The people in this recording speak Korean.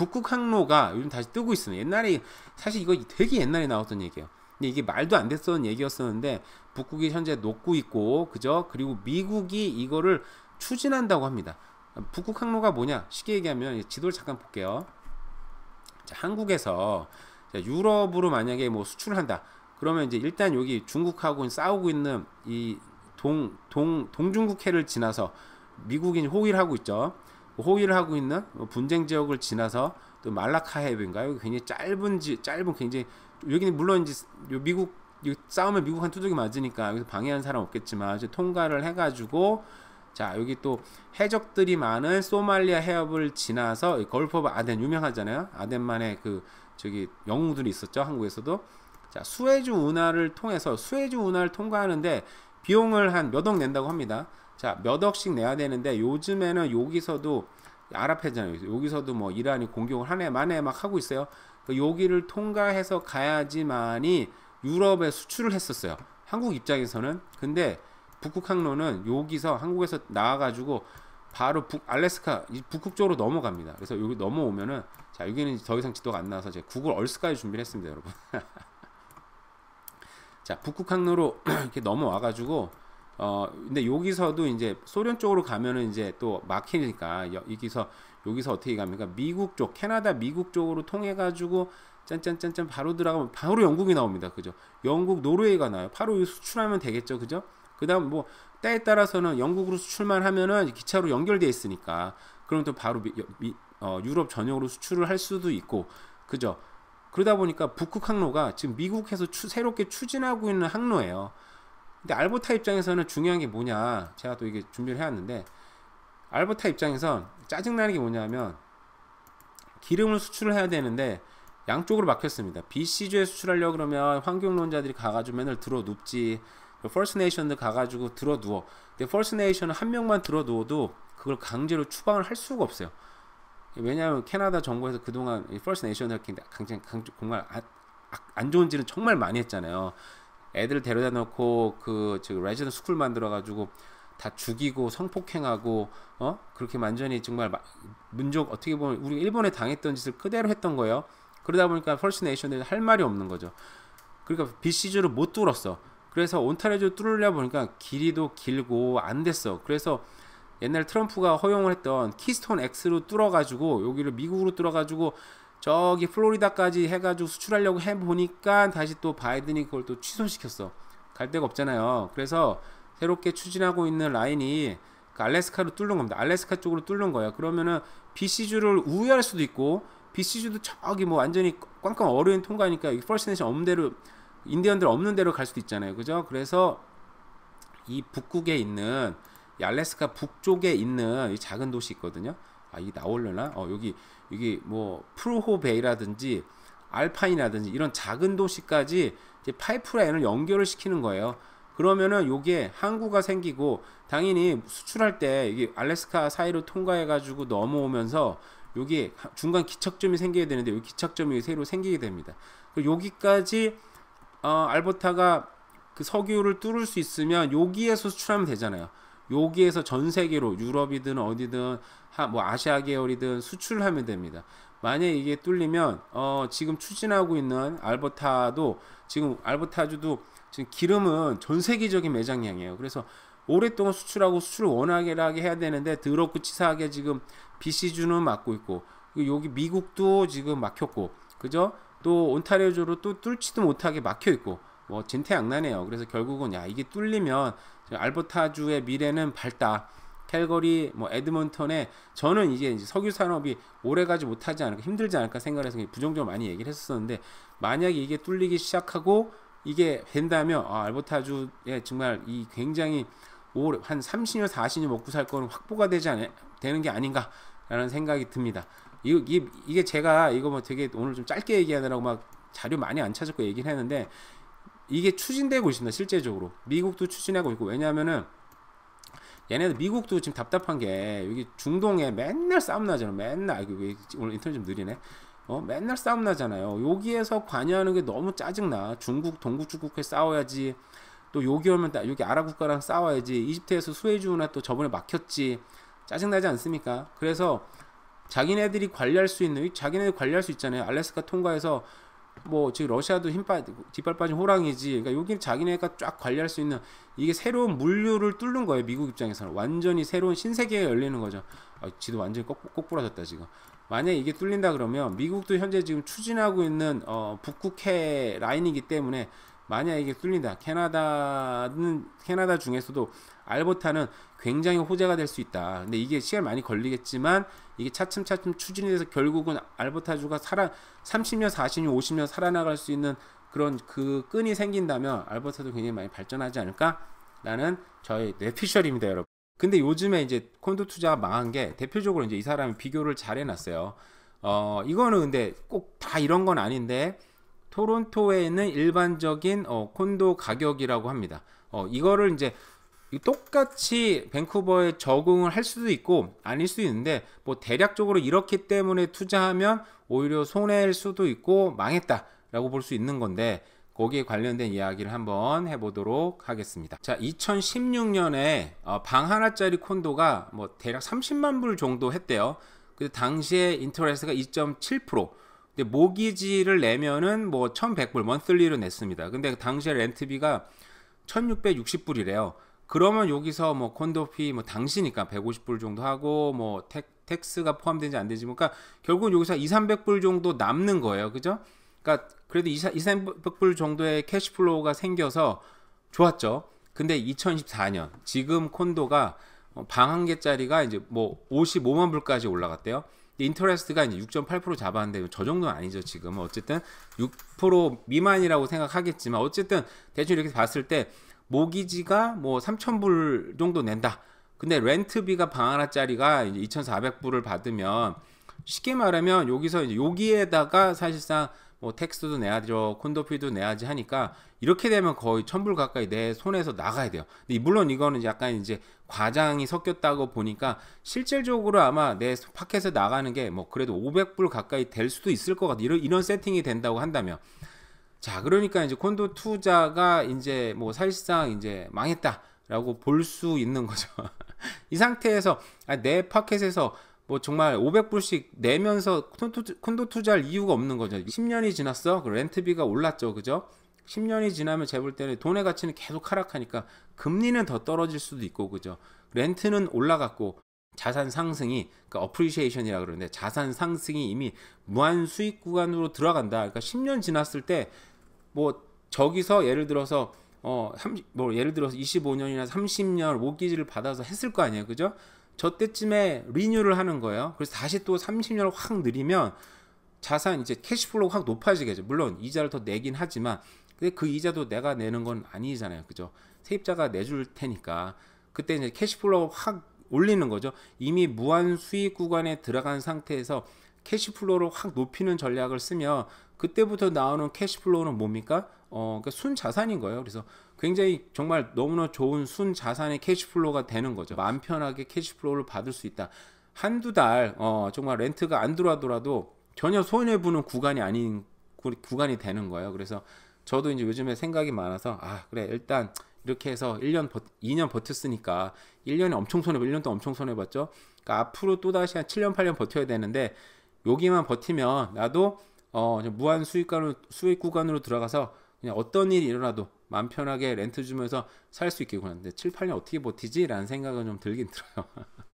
북극 항로가 요즘 다시 뜨고 있습니다. 옛날에 사실 이거 되게 옛날에 나왔던 얘기예요. 근데 이게 말도 안 됐던 얘기였었는데 북극이 현재 녹고 있고 그죠? 그리고 미국이 이거를 추진한다고 합니다. 북극 항로가 뭐냐? 쉽게 얘기하면 지도를 잠깐 볼게요. 자, 한국에서 유럽으로 만약에 뭐 수출을 한다. 그러면 이제 일단 여기 중국하고 싸우고 있는 이 동중국해를 지나서 미국이 호위를 하고 있죠. 호위를 하고 있는 분쟁 지역을 지나서 또 말라카 해변인가요? 굉장히 짧은 굉장히 여기는 물론 이제 미국 싸우면 미국 한 두들기 맞으니까 여기서 방해하는 사람 없겠지만 이제 통과를 해가지고 자 여기 또 해적들이 많은 소말리아 해협을 지나서 걸프 오브 아덴 유명하잖아요. 아덴만의 그 저기 영웅들이 있었죠. 한국에서도 자 수에즈 운하를 통해서 수에즈 운하를 통과하는데 비용을 한 몇 억 낸다고 합니다. 자, 몇 억씩 내야 되는데 요즘에는 여기서도 아랍해잖아요. 여기서도 뭐 이란이 공격을 하네 마네 막 하고 있어요. 여기를 통과해서 가야지만이 유럽에 수출을 했었어요. 한국 입장에서는. 근데 북극 항로는 여기서 한국에서 나와가지고 바로 알래스카 북극 쪽으로 넘어갑니다. 그래서 여기 넘어오면은 자 여기는 더 이상 지도가 안 나와서 제가 구글 얼스까지 준비를 했습니다, 여러분. 자 북극 항로로 이렇게 넘어와가지고 근데 여기서도 이제 소련 쪽으로 가면은 이제 또 막히니까 여기서 어떻게 갑니까? 미국 쪽, 캐나다 미국 쪽으로 통해 가지고 짠짠짠짠 바로 들어가면 바로 영국이 나옵니다. 그죠? 영국, 노르웨이가 나요. 바로 수출하면 되겠죠. 그죠? 그다음 뭐 때에 따라서는 영국으로 수출만 하면은 기차로 연결돼 있으니까 그럼 또 바로 유럽 전역으로 수출을 할 수도 있고. 그죠? 그러다 보니까 북극 항로가 지금 미국에서 새롭게 추진하고 있는 항로예요. 근데 알버타 입장에서는 중요한 게 뭐냐, 제가 또 이게 준비를 해왔는데 알버타 입장에선 짜증나는 게 뭐냐면 기름을 수출을 해야 되는데 양쪽으로 막혔습니다. BC주에 수출하려고 그러면 환경론자들이 가가지고 맨날 들어 눕지, 퍼스트 네이션들 가가지고 들어 누워. 근데 퍼스트 네이션은 한 명만 들어 누워도 그걸 강제로 추방을 할 수가 없어요. 왜냐하면 캐나다 정부에서 그동안 퍼스트 네이션을 정말 안 좋은 짓을 정말 많이 했잖아요. 애들 데려다 놓고 레지던트 스쿨 만들어 가지고 다 죽이고 성폭행하고 그렇게 완전히 정말 민족 어떻게 보면 우리 일본에 당했던 짓을 그대로 했던 거예요. 그러다 보니까 퍼스트 네이션들이 할 말이 없는 거죠. 그러니까 BC주를 못 뚫었어. 그래서 온타리오주 뚫으려 보니까 길이도 길고 안 됐어. 그래서 옛날 트럼프가 허용을 했던 키스톤 X로 뚫어가지고 여기를 미국으로 뚫어가지고 저기 플로리다까지 해가지고 수출하려고 해보니까 다시 또 바이든이 그걸 또 취소시켰어. 갈 데가 없잖아요. 그래서 새롭게 추진하고 있는 라인이 그 알래스카로 뚫는 겁니다. 알래스카 쪽으로 뚫는 거예요. 그러면은 BC주를 우회할 수도 있고 BC주도 저기 뭐 완전히 꽝꽝 어려운 통과니까 이 퍼스트 네이션 없는 데로 인디언들 없는 데로 갈 수도 있잖아요. 그죠? 그래서 이 북극에 있는 이 알래스카 북쪽에 있는 이 작은 도시 있거든요. 이게 나오려나? 여기 뭐 프루호베이라든지 알파인이라든지 이런 작은 도시까지 이제 파이프라인을 연결을 시키는 거예요. 그러면은 요게 항구가 생기고 당연히 수출할 때 이게 알래스카 사이로 통과해 가지고 넘어오면서 여기 중간 기척점이 생겨야 되는데 여기 기척점이 새로 생기게 됩니다. 여기까지 알버타가 그 석유를 뚫을 수 있으면 여기에서 수출하면 되잖아요. 여기에서 전 세계로 유럽이든 어디든 뭐 아시아 계열이든 수출을 하면 됩니다. 만약에 이게 뚫리면 지금 추진하고 있는 알버타도 지금 알버타주도 지금 기름은 전 세계적인 매장량이에요. 그래서 오랫동안 수출하고 수출을 원활하게 해야 되는데 더럽고 치사하게 지금 BC주는 막고 있고 여기 미국도 지금 막혔고 그죠? 또 온타리오주로 또 뚫지도 못하게 막혀 있고 뭐 진퇴양난해요. 그래서 결국은 이게 뚫리면 알버타주의 미래는 밝다. 캘거리, 뭐 에드먼턴에 저는 이제 석유 산업이 오래가지 못하지 않을까, 힘들지 않을까 생각해서 부정적으로 많이 얘기를 했었는데 만약에 이게 뚫리기 시작하고 이게 된다면 알버타주에 정말 이 굉장히 한 30년, 40년 먹고 살 거는 확보가 되는 게 아닌가라는 생각이 듭니다. 이게 제가 이거 뭐 되게 오늘 좀 짧게 얘기하느라고 막 자료 많이 안 찾았고 얘기를 했는데 이게 추진되고 있습니다. 실제적으로 미국도 추진하고 있고 왜냐하면은 얘네들 미국도 지금 답답한 게 여기 중동에 맨날 싸움 나잖아요. 맨날 오늘 인터넷 좀 느리네. 맨날 싸움 나잖아요. 여기에서 관여하는 게 너무 짜증나. 중국 동국주국해 싸워야지. 또 여기 오면 여기 아랍 국가랑 싸워야지. 이집트에서 수에즈 운하 또 저번에 막혔지. 짜증나지 않습니까? 그래서 자기네들이 관리할 수 있는, 자기네들 관리할 수 있잖아요. 알래스카 통과해서 뭐 지금 러시아도 뒷발 빠진 호랑이지. 그러니까 여기는 자기네가 쫙 관리할 수 있는, 이게 새로운 물류를 뚫는 거예요. 미국 입장에서는 완전히 새로운 신세계가 열리는 거죠. 지도 완전히 꼭 부러졌다 지금. 만약에 이게 뚫린다 그러면 미국도 현재 지금 추진하고 있는 북극해 라인이기 때문에, 만약에 이게 뚫린다, 캐나다 중에서도 알버타는 굉장히 호재가 될 수 있다. 근데 이게 시간 많이 걸리겠지만 이게 차츰차츰 추진이 돼서 결국은 알버타주가 30년, 40년, 50년 살아나갈 수 있는 그런 그 끈이 생긴다면 알버타도 굉장히 많이 발전하지 않을까라는 저의 뇌피셜입니다, 여러분. 근데 요즘에 이제 콘도 투자가 망한 게 대표적으로 이제 이 사람이 비교를 잘 해놨어요. 이거는 근데 꼭 다 이런 건 아닌데, 토론토에 있는 일반적인 콘도 가격이라고 합니다. 이거를 이제 똑같이 밴쿠버에 적응을 할 수도 있고 아닐 수도 있는데, 뭐 대략적으로 이렇기 때문에 투자하면 오히려 손해일 수도 있고 망했다 라고 볼 수 있는 건데, 거기에 관련된 이야기를 한번 해보도록 하겠습니다. 자, 2016년에 방 하나짜리 콘도가 뭐 대략 30만 불 정도 했대요. 근데 당시에 인터레스트가 2.7%, 근데 모기지를 내면은 뭐 1100불 먼슬리로 냈습니다. 근데 당시에 렌트비가 1660불이래요. 그러면 여기서 뭐 콘도피 뭐 당시니까 150불 정도 하고, 뭐 텍스가 포함되지 안 되지, 그러니까 결국은 여기서 200~300불 정도 남는 거예요. 그죠? 그러니까 그래도 200~300불 정도의 캐시플로우가 생겨서 좋았죠. 근데 2024년 지금 콘도가 방 한 개짜리가 이제 뭐 55만 불까지 올라갔대요. 인터레스트가 이제 6.8% 잡았는데 저 정도는 아니죠. 지금 어쨌든 6% 미만이라고 생각하겠지만, 어쨌든 대충 이렇게 봤을 때 모기지가 뭐 3,000불 정도 낸다. 근데 렌트비가 방 하나짜리가 이제 2,400불을 받으면, 쉽게 말하면 여기서 이제 여기에다가 사실상 뭐 텍스도 내야죠, 콘도피도 내야지 하니까, 이렇게 되면 거의 1,000불 가까이 내 손에서 나가야 돼요. 근데 물론 이거는 약간 이제 과장이 섞였다고 보니까 실질적으로 아마 내 파켓에 나가는 게 뭐 그래도 500불 가까이 될 수도 있을 것 같아. 이런 세팅이 된다고 한다면. 자, 그러니까 이제 콘도 투자가 이제 뭐 사실상 이제 망했다라고 볼 수 있는 거죠. 이 상태에서 내 파켓에서 뭐 정말 500불씩 내면서 콘도 투자할 이유가 없는 거죠. 10년이 지났어. 그 렌트비가 올랐죠. 그죠? 10년이 지나면 제가 볼 때는 돈의 가치는 계속 하락하니까 금리는 더 떨어질 수도 있고, 그죠? 렌트는 올라갔고, 자산 상승이, 그러니까 어프리시에이션이라 그러는데, 자산 상승이 이미 무한 수익 구간으로 들어간다. 그러니까 10년 지났을 때 뭐 저기서 예를 들어서 예를 들어서 25년이나 30년 모기지를 받아서 했을 거 아니에요. 그죠? 저 때쯤에 리뉴를 하는 거예요. 그래서 다시 또 30년을 확 늘리면 자산 이제 캐시플로우가 확 높아지겠죠. 물론 이자를 더 내긴 하지만, 근데 그 이자도 내가 내는 건 아니잖아요. 그죠? 세입자가 내줄 테니까 그때 이제 캐시플로우 확 올리는 거죠. 이미 무한 수익 구간에 들어간 상태에서 캐시플로우를 확 높이는 전략을 쓰면 그때부터 나오는 캐시플로우는 뭡니까? 그러니까 순자산인 거예요. 그래서 굉장히 정말 너무나 좋은 순자산의 캐시플로우가 되는 거죠. 마음 편하게 캐시플로우를 받을 수 있다. 한두 달 정말 렌트가 안 들어와더라도 전혀 손해보는 구간이 아닌 구간이 되는 거예요. 그래서 저도 이제 요즘에 생각이 많아서, 그래, 일단 이렇게 해서 2년 버텼으니까 1년에 엄청 손해봤죠. 1년 동안 엄청 손해봤죠. 그러니까 앞으로 또다시 한 7년, 8년 버텨야 되는데, 여기만 버티면 나도 무한 수익 구간으로 들어가서 그냥 어떤 일이 일어나도 마음 편하게 렌트 주면서 살 수 있겠구나. 근데 7, 8년 어떻게 버티지? 라는 생각은 좀 들긴 들어요.